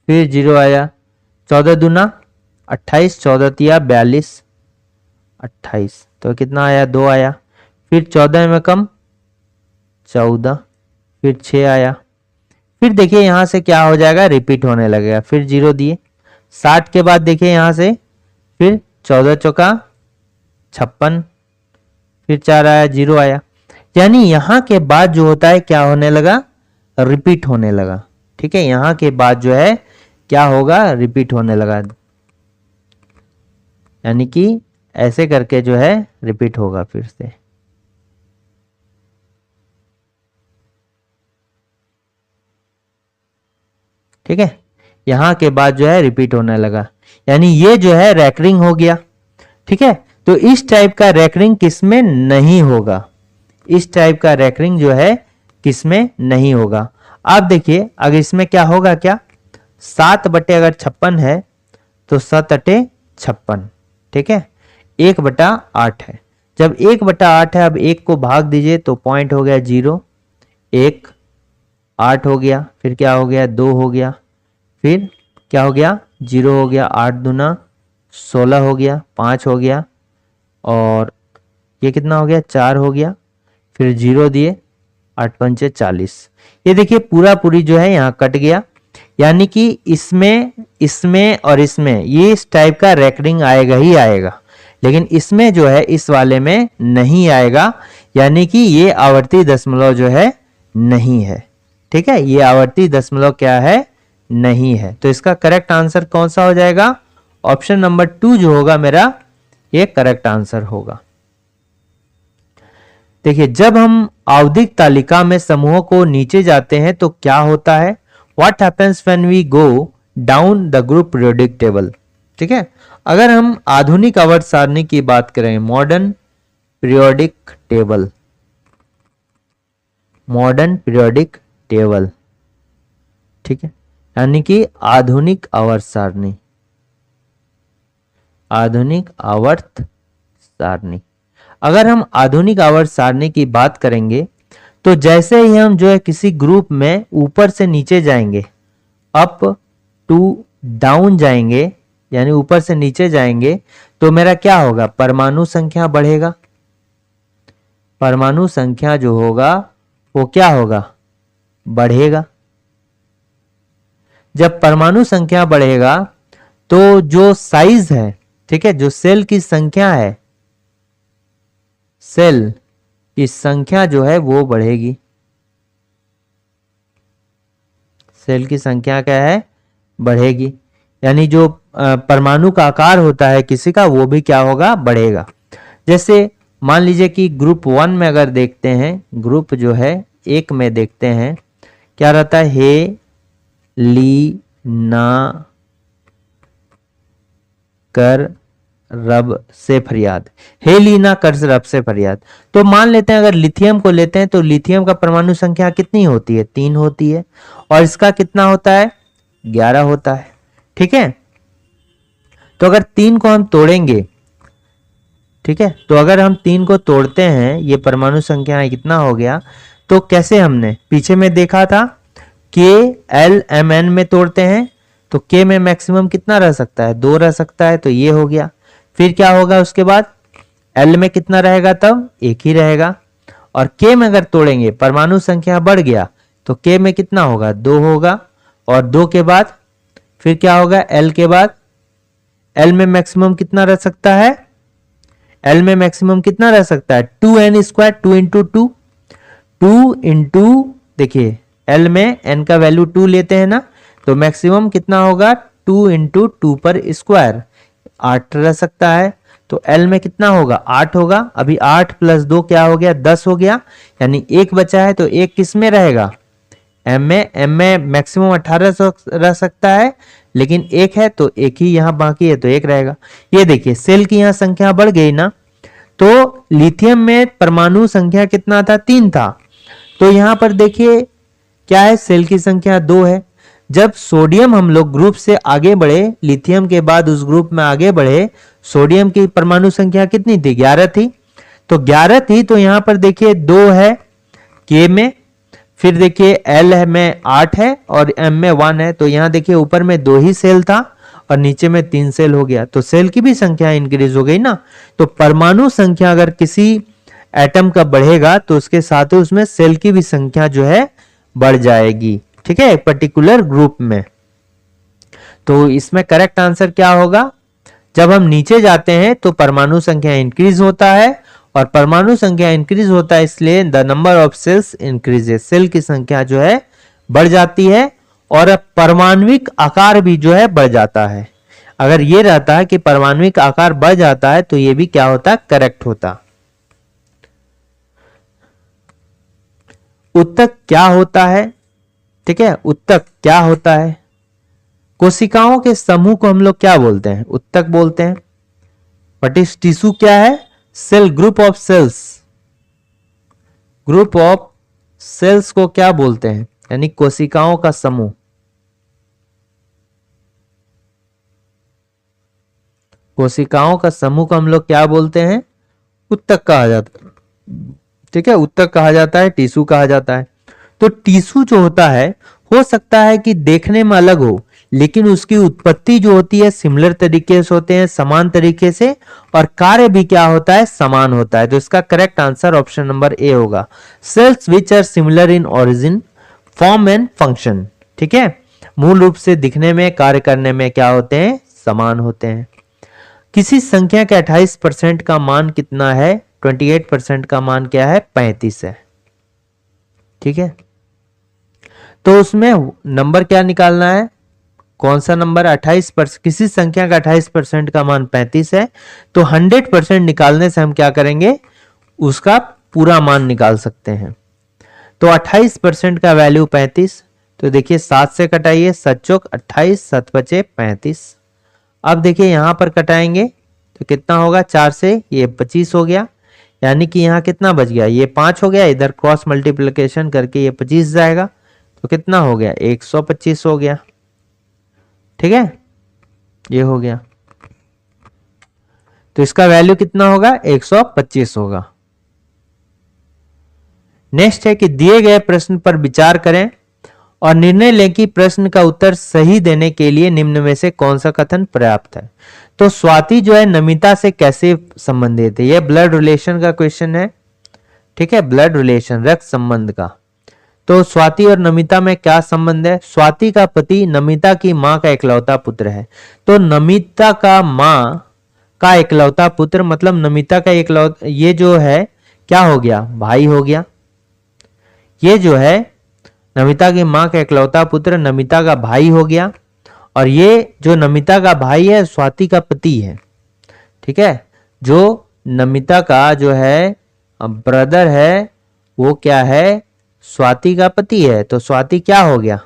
A: फिर 0 आया, 14 दूना 28, 14 तिया 42, 28, तो कितना आया, 2 आया, फिर 14 में कम 14, फिर 6 आया, फिर देखिए यहां से क्या हो जाएगा, रिपीट होने लगेगा, फिर 0 दिए, 60 के बाद देखिए यहां से फिर 14 चौका 56, फिर 4 आया, 0 आया, यानी यहां के बाद जो होता है क्या होने लगा, रिपीट होने लगा, ठीक है, यहां के बाद जो है क्या होगा, रिपीट होने लगा, यानी कि ऐसे करके जो है रिपीट होगा फिर से। ठीक है, यहां के बाद जो है रिपीट होने लगा, यानी ये जो है रैकरिंग हो गया। ठीक है, तो इस टाइप का रैकरिंग किसमें नहीं होगा, इस टाइप का रैकरिंग जो है किसमें नहीं होगा। आप देखिए अगर इसमें क्या होगा, क्या 7 बटे अगर 56 है तो 7 अटे 56, ठीक है, 1/8 है, जब 1/8 है, अब 1 को भाग दीजिए तो पॉइंट हो गया 0, 1 8 हो गया, फिर क्या हो गया 2 हो गया, फिर क्या हो गया 0 हो गया, 8 दूना 16 हो गया, 5 हो गया, और ये कितना हो गया 4 हो गया, फिर 0 दिए, 8 पंचे 40, ये देखिए पूरा पूरी जो है यहाँ कट गया, यानी कि इसमें इसमें और इसमें ये इस टाइप का रैकरिंग आएगा ही आएगा, लेकिन इसमें जो है इस वाले में नहीं आएगा, यानी कि ये आवर्ती दशमलव जो है नहीं है। ठीक है, ये आवर्ती दशमलव क्या है, नहीं है, तो इसका करेक्ट आंसर कौन सा हो जाएगा, ऑप्शन नंबर 2 जो होगा मेरा ये करेक्ट आंसर होगा। देखिए जब हम आवधिक तालिका में समूहों को नीचे जाते हैं तो क्या होता है, what happens when we go down the group periodic table. ठीक है, अगर हम आधुनिक आवर्त सारणी की बात करें, modern periodic table, modern periodic table, ठीक है, यानी कि आधुनिक आवर्त सारणी, आधुनिक आवर्त सारणी। अगर हम आधुनिक आवर्त सारणी की बात करेंगे तो जैसे ही हम जो है किसी ग्रुप में ऊपर से नीचे जाएंगे, अप टू डाउन जाएंगे, यानी ऊपर से नीचे जाएंगे, तो मेरा क्या होगा, परमाणु संख्या बढ़ेगा, परमाणु संख्या जो होगा वो क्या होगा, बढ़ेगा। जब परमाणु संख्या बढ़ेगा तो जो साइज है, ठीक है, जो सेल की संख्या है, सेल की संख्या जो है वो बढ़ेगी, सेल की संख्या क्या है, बढ़ेगी, यानी जो परमाणु का आकार होता है किसी का वो भी क्या होगा, बढ़ेगा। जैसे मान लीजिए कि ग्रुप 1 में अगर देखते हैं, ग्रुप जो है 1 में देखते हैं क्या रहता है, हे ली ना कर रब से फरियाद, हे लीना कर रब से फरियाद। तो मान लेते हैं अगर लिथियम को लेते हैं तो लिथियम का परमाणु संख्या कितनी होती है, 3 होती है, और इसका कितना होता है, 11 होता है। ठीक है, तो अगर 3 को हम तोड़ेंगे, ठीक है, तो अगर हम 3 को तोड़ते हैं, ये परमाणु संख्या कितना हो गया, तो कैसे हमने पीछे में देखा था, के एल एम एन में तोड़ते हैं तो के में मैक्सिमम कितना रह सकता है, 2 रह सकता है, तो ये हो गया। फिर क्या होगा उसके बाद, एल में कितना रहेगा, तब 1 ही रहेगा, और के में अगर तोड़ेंगे परमाणु संख्या बढ़ गया तो के में कितना होगा, 2 होगा, और 2 के बाद फिर क्या होगा, एल के बाद, एल में मैक्सिमम कितना रह सकता है, एल में मैक्सिमम कितना रह सकता है, 2n², 2 इंटू 2, 2 इंटू, देखिए एल में n का वैल्यू 2 लेते हैं ना, तो मैक्सिमम कितना होगा, 2 इंटू 2 पर स्क्वायर, 8 रह सकता है, तो एल में कितना होगा, 8 होगा, अभी 8 + 2 क्या हो गया, 10 हो गया, यानी 1 बचा है, तो 1 किस में रहेगा, एम में मैक्सिमम 18 रह सकता है, लेकिन 1 है तो 1 ही यहाँ बाकी है, तो 1 रहेगा। ये देखिए सेल की यहाँ संख्या बढ़ गई ना, तो लिथियम में परमाणु संख्या कितना था, 3 था, तो यहां पर देखिए क्या है, सेल की संख्या 2 है। जब सोडियम हम लोग ग्रुप से आगे बढ़े, लिथियम के बाद उस ग्रुप में आगे बढ़े, सोडियम की परमाणु संख्या कितनी थी, 11 थी। तो 11 थी, तो यहां पर देखिए 2 है के में, फिर देखिए एल में 8 है और एम में 1 है। तो यहां देखिए ऊपर में 2 ही सेल था और नीचे में 3 सेल हो गया, तो सेल की भी संख्या इंक्रीज हो गई ना। तो परमाणु संख्या अगर किसी एटम का बढ़ेगा तो उसके साथ ही उसमें सेल की भी संख्या जो है बढ़ जाएगी, ठीक है, एक पर्टिकुलर ग्रुप में। तो इसमें करेक्ट आंसर क्या होगा, जब हम नीचे जाते हैं तो परमाणु संख्या इंक्रीज होता है, और परमाणु संख्या इंक्रीज होता है इसलिए the number of cells increases, cell की संख्या जो है बढ़ जाती है, और परमाणविक आकार भी जो है बढ़ जाता है। अगर ये रहता है कि परमाणविक आकार बढ़ जाता है तो ये भी क्या होता, करेक्ट होता। उत्तक क्या होता है, ठीक है, उत्तक क्या होता है, कोशिकाओं के समूह को हम लोग क्या बोलते हैं, उत्तक बोलते हैं। व्हाट इज टिश्यू क्या है, cell, group of cells, group of cells को क्या बोलते हैं, यानी कोशिकाओं का समूह। कोशिकाओं का समूह को हम लोग क्या बोलते हैं, उत्तक कहा जाता है, ठीक है, उत्तक कहा जाता है, टिश्यू कहा जाता है। तो टिश्यू जो होता है, हो सकता है कि देखने में अलग हो, लेकिन उसकी उत्पत्ति जो होती है सिमिलर तरीके से होते हैं, समान तरीके से, और कार्य भी क्या होता है, समान होता है। तो इसका correct answer option number A होगा, cells which are similar in origin, form and function, ठीक है, मूल रूप से दिखने में, कार्य करने में क्या होते हैं, समान होते हैं। किसी संख्या के 28% का मान कितना है, 28% का मान क्या है, 35 है, ठीक है। तो उसमें नंबर क्या निकालना है, कौन सा नंबर, 28%, किसी संख्या का 28% का मान 35 है, तो 100% निकालने से हम क्या करेंगे, उसका पूरा मान निकाल सकते हैं। तो 28% का वैल्यू 35, तो देखिए 7 से कटाइए, 7 चौक 28, 7 बचे 35। अब देखिए यहां पर कटाएंगे तो कितना होगा, 4 से ये 25 हो गया, यानी कि यहाँ कितना बच गया, ये 5 हो गया, इधर क्रॉस मल्टीप्लिकेशन करके ये 25 जाएगा, तो कितना हो गया, 125 हो गया, ठीक है, ये हो गया। तो इसका वैल्यू कितना होगा, 125 होगा। नेक्स्ट है कि दिए गए प्रश्न पर विचार करें और निर्णय लें कि प्रश्न का उत्तर सही देने के लिए निम्न में से कौन सा कथन पर्याप्त है। तो स्वाति जो है नमिता से कैसे संबंधित है, यह ब्लड रिलेशन का क्वेश्चन है, ठीक है, ब्लड रिलेशन, रक्त संबंध का। तो स्वाति और नमिता में क्या संबंध है, स्वाति का पति नमिता की मां का इकलौता पुत्र है। तो नमिता का मां का इकलौता पुत्र मतलब नमिता का इकलौता, ये जो है क्या हो गया, भाई हो गया। ये जो है नमिता की मां का इकलौता पुत्र नमिता का भाई हो गया, और ये जो नमिता का भाई है स्वाति का पति है, ठीक है। जो नमिता का जो है ब्रदर है वो क्या है, स्वाति का पति है। तो स्वाति क्या हो गया,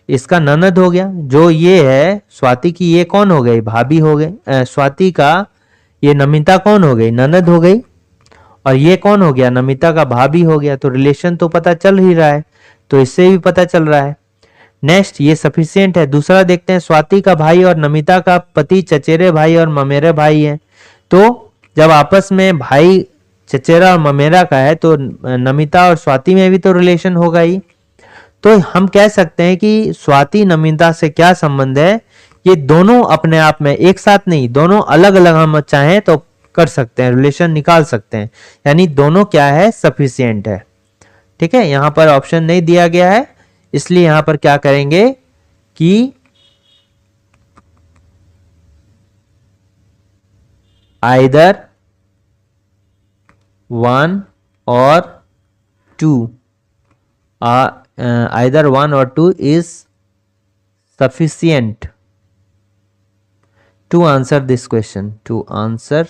A: इसका ननद हो गया। जो ये है स्वाति की, ये कौन हो गई, भाभी हो गई। स्वाति का ये नमिता कौन हो गई, ननद हो गई, और ये कौन हो गया, नमिता का भाभी हो गया। तो रिलेशन तो पता चल ही रहा है, तो इससे भी पता चल रहा है। नेक्स्ट ये सफिशियंट है। दूसरा देखते हैं, स्वाति का भाई और नमिता का पति चचेरे भाई और ममेरे भाई हैं। तो जब आपस में भाई चचेरा और ममेरा का है तो नमिता और स्वाति में भी तो रिलेशन होगा ही। तो हम कह सकते हैं कि स्वाति नमिता से क्या संबंध है, ये दोनों अपने आप में, एक साथ नहीं, दोनों अलग अलग हम चाहें तो कर सकते हैं, रिलेशन निकाल सकते हैं, यानी दोनों क्या है, सफिशियंट है, ठीक है। यहां पर ऑप्शन नहीं दिया गया है, इसलिए यहां पर क्या करेंगे कि आइदर 1 और 2, either 1 or 2 is sufficient to answer this question, to answer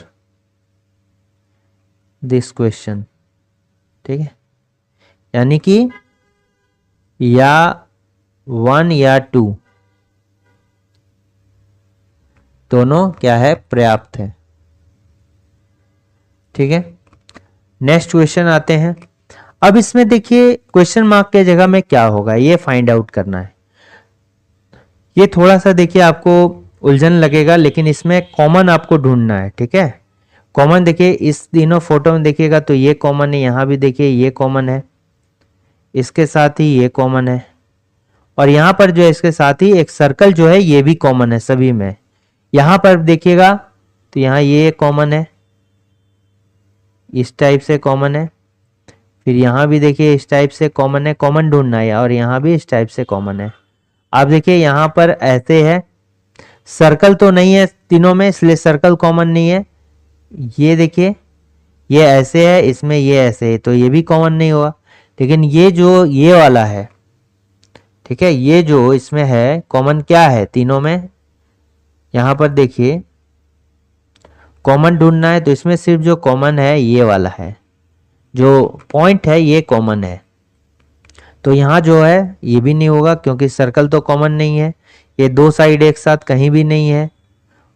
A: this question, ठीक है। यानी कि या 1 या 2 दोनों क्या है, पर्याप्त है, ठीक है। नेक्स्ट क्वेश्चन आते हैं। अब इसमें देखिए क्वेश्चन मार्क के जगह में क्या होगा ये फाइंड आउट करना है। ये थोड़ा सा देखिए आपको उलझन लगेगा, लेकिन इसमें कॉमन आपको ढूंढना है, ठीक है। कॉमन देखिए इस तीनों फोटो में देखिएगा तो ये कॉमन है, यहाँ भी देखिए ये कॉमन है, इसके साथ ही ये कॉमन है, और यहाँ पर जो है इसके साथ ही एक सर्कल जो है ये भी कॉमन है सभी में। यहाँ पर देखिएगा तो यहाँ ये कॉमन है, इस टाइप से कॉमन है, फिर यहाँ भी देखिए इस टाइप से कॉमन है, कॉमन ढूंढना है, और यहाँ भी इस टाइप से कॉमन है। आप देखिए यहाँ पर ऐसे है, सर्कल तो नहीं है तीनों में इसलिए सर्कल कॉमन नहीं है। ये देखिए ये ऐसे है, इसमें ये ऐसे है तो ये भी कॉमन नहीं हुआ। लेकिन ये जो ये वाला है, ठीक है, ये जो इसमें है कॉमन क्या है तीनों में, यहाँ पर देखिए कॉमन ढूंढना है तो इसमें सिर्फ जो कॉमन है ये वाला है, जो पॉइंट है ये कॉमन है। तो यहाँ जो है ये भी नहीं होगा क्योंकि सर्कल तो कॉमन नहीं है, ये दो साइड एक साथ कहीं भी नहीं है,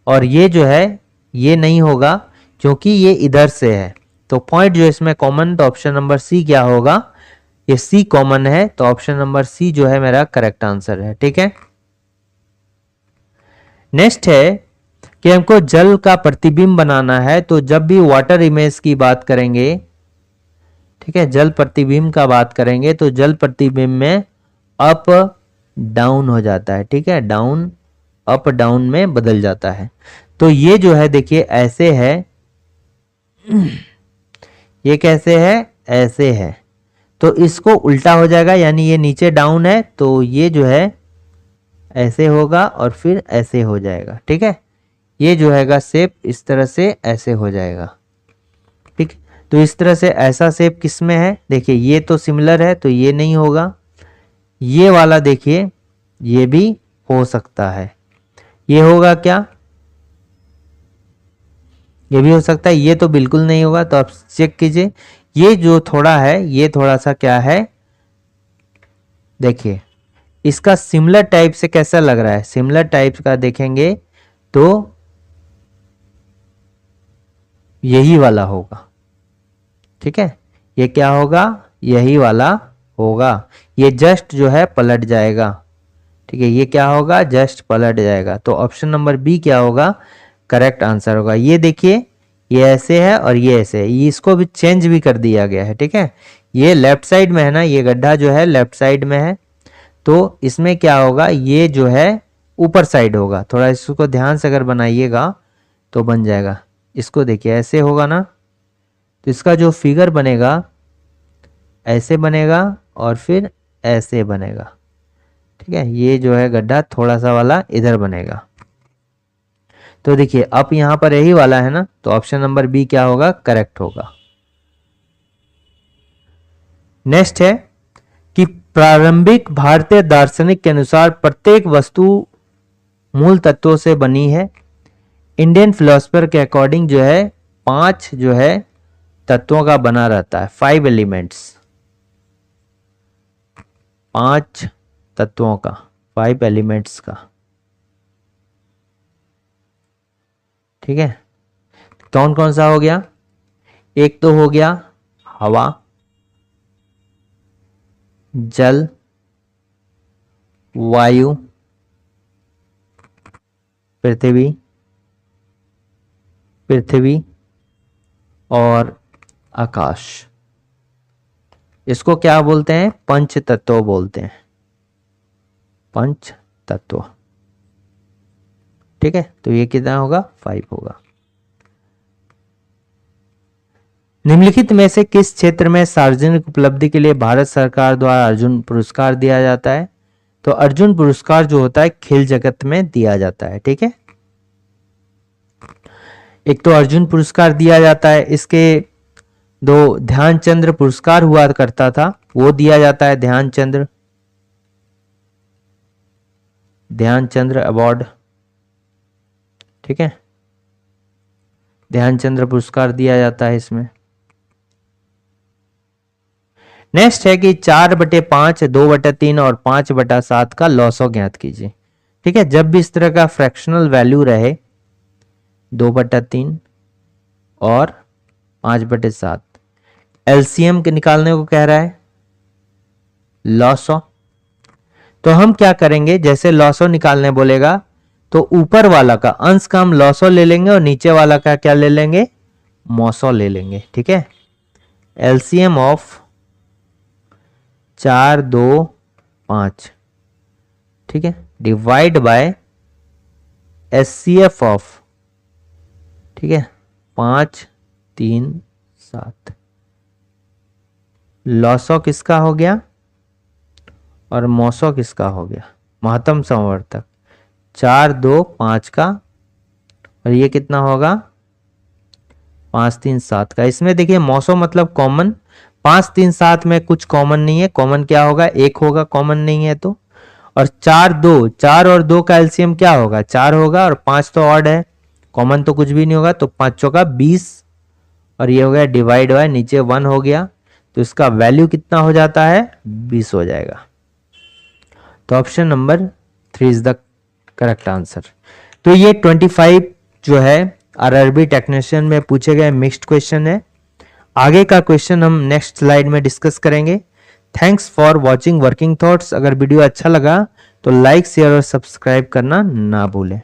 A: और ये जो है ये नहीं होगा क्योंकि ये इधर से है। तो पॉइंट जो इसमें कॉमन, तो ऑप्शन नंबर सी क्या होगा, ये सी कॉमन है, तो ऑप्शन नंबर सी जो है मेरा करेक्ट आंसर है, ठीक है। नेक्स्ट है कि हमको जल का प्रतिबिंब बनाना है, तो जब भी वाटर इमेज की बात करेंगे, ठीक है, जल प्रतिबिंब का बात करेंगे तो जल प्रतिबिंब में अप डाउन हो जाता है, ठीक है, डाउन अप डाउन में बदल जाता है। तो ये जो है देखिए ऐसे है, ये कैसे है, ऐसे है, तो इसको उल्टा हो जाएगा, यानी ये नीचे डाउन है तो ये जो है ऐसे होगा और फिर ऐसे हो जाएगा, ठीक है। ये जो हैगा शेप इस तरह से ऐसे हो जाएगा, ठीक। तो इस तरह से ऐसा शेप किस में है, देखिए ये तो सिमिलर है तो ये नहीं होगा, ये वाला देखिए ये भी हो सकता है, ये होगा क्या, ये भी हो सकता है, ये तो बिल्कुल नहीं होगा। तो आप चेक कीजिए, ये जो थोड़ा है ये थोड़ा सा क्या है, देखिए इसका सिमिलर टाइप से कैसा लग रहा है, सिमिलर टाइप का देखेंगे तो यही वाला होगा, ठीक है, ये क्या होगा, यही वाला होगा, ये जस्ट जो है पलट जाएगा, ठीक है, ये क्या होगा, जस्ट पलट जाएगा। तो ऑप्शन नंबर बी क्या होगा, करेक्ट आंसर होगा। ये देखिए ये ऐसे है और ये ऐसे है, ये इसको भी चेंज भी कर दिया गया है, ठीक है, ये लेफ्ट साइड में है ना, ये गड्ढा जो है लेफ्ट साइड में है, तो इसमें क्या होगा, ये जो है ऊपर साइड होगा, थोड़ा इसको ध्यान से अगर बनाइएगा तो बन जाएगा। इसको देखिए ऐसे होगा ना, तो इसका जो फिगर बनेगा ऐसे बनेगा और फिर ऐसे बनेगा, ठीक है, ये जो है गड्ढा थोड़ा सा वाला इधर बनेगा। तो देखिए अब यहां पर यही वाला है ना, तो ऑप्शन नंबर बी क्या होगा, करेक्ट होगा। नेक्स्ट है कि प्रारंभिक भारतीय दार्शनिक के अनुसार प्रत्येक वस्तु मूल तत्वों से बनी है। इंडियन फिलोसफर के अकॉर्डिंग जो है 5 जो है तत्वों का बना रहता है, 5 एलिमेंट्स, 5 तत्वों का, 5 एलिमेंट्स का, ठीक है। कौन कौन सा हो गया, एक तो हो गया हवा, जल, वायु, पृथ्वी, पृथ्वी और आकाश। इसको क्या बोलते हैं, पंच तत्व बोलते हैं, पंच तत्व, ठीक है। तो ये कितना होगा, 5 होगा। निम्नलिखित में से किस क्षेत्र में सार्वजनिक उपलब्धि के लिए भारत सरकार द्वारा अर्जुन पुरस्कार दिया जाता है, तो अर्जुन पुरस्कार जो होता है खेल जगत में दिया जाता है, ठीक है। एक तो अर्जुन पुरस्कार दिया जाता है, इसके दो ध्यानचंद्र पुरस्कार हुआ करता था, वो दिया जाता है, ध्यानचंद्र, ध्यानचंद्र अवार्ड, ठीक है, ध्यानचंद्र पुरस्कार दिया जाता है इसमें। नेक्स्ट है कि 4/5, 2/3 और 5/7 का लॉसो ज्ञात कीजिए, ठीक है। जब भी इस तरह का फ्रैक्शनल वैल्यू रहे 2/3 और 5/7, एलसीएम के निकालने को कह रहा है, लॉसो। तो हम क्या करेंगे, जैसे लॉसो निकालने बोलेगा तो ऊपर वाला का अंश का हम लॉसो ले लेंगे और नीचे वाला का क्या ले लेंगे, मौसो ले लेंगे। ठीक है, एलसीएम ऑफ 4, 2, 5, ठीक है, डिवाइड बाय एचसीएफ ऑफ, ठीक है, 5, 3, 7। लॉसो किसका हो गया और मौसो किसका हो गया, महत्तम समवर्तक 4, 2, 5 का, और ये कितना होगा 5, 3, 7 का। इसमें देखिए मौसो मतलब कॉमन, 5, 3, 7 में कुछ कॉमन नहीं है, कॉमन क्या होगा, 1 होगा, कॉमन नहीं है तो। और 4, 2, 4 और 2 का एलसीएम क्या होगा, 4 होगा, और 5 तो ऑड है, कॉमन तो कुछ भी नहीं होगा, तो 5 चौका 20, और ये हो गया डिवाइड बाय नीचे 1 हो गया, तो इसका वैल्यू कितना हो जाता है, 20 हो जाएगा। तो option number 3 is the correct answer. तो ये 25 जो है आरआरबी टेक्नीशियन में पूछे गए मिक्स्ड क्वेश्चन है। आगे का क्वेश्चन हम नेक्स्ट स्लाइड में डिस्कस करेंगे। Thanks for watching working thoughts. अगर वीडियो अच्छा लगा तो लाइक, शेयर और सब्सक्राइब करना ना भूलें।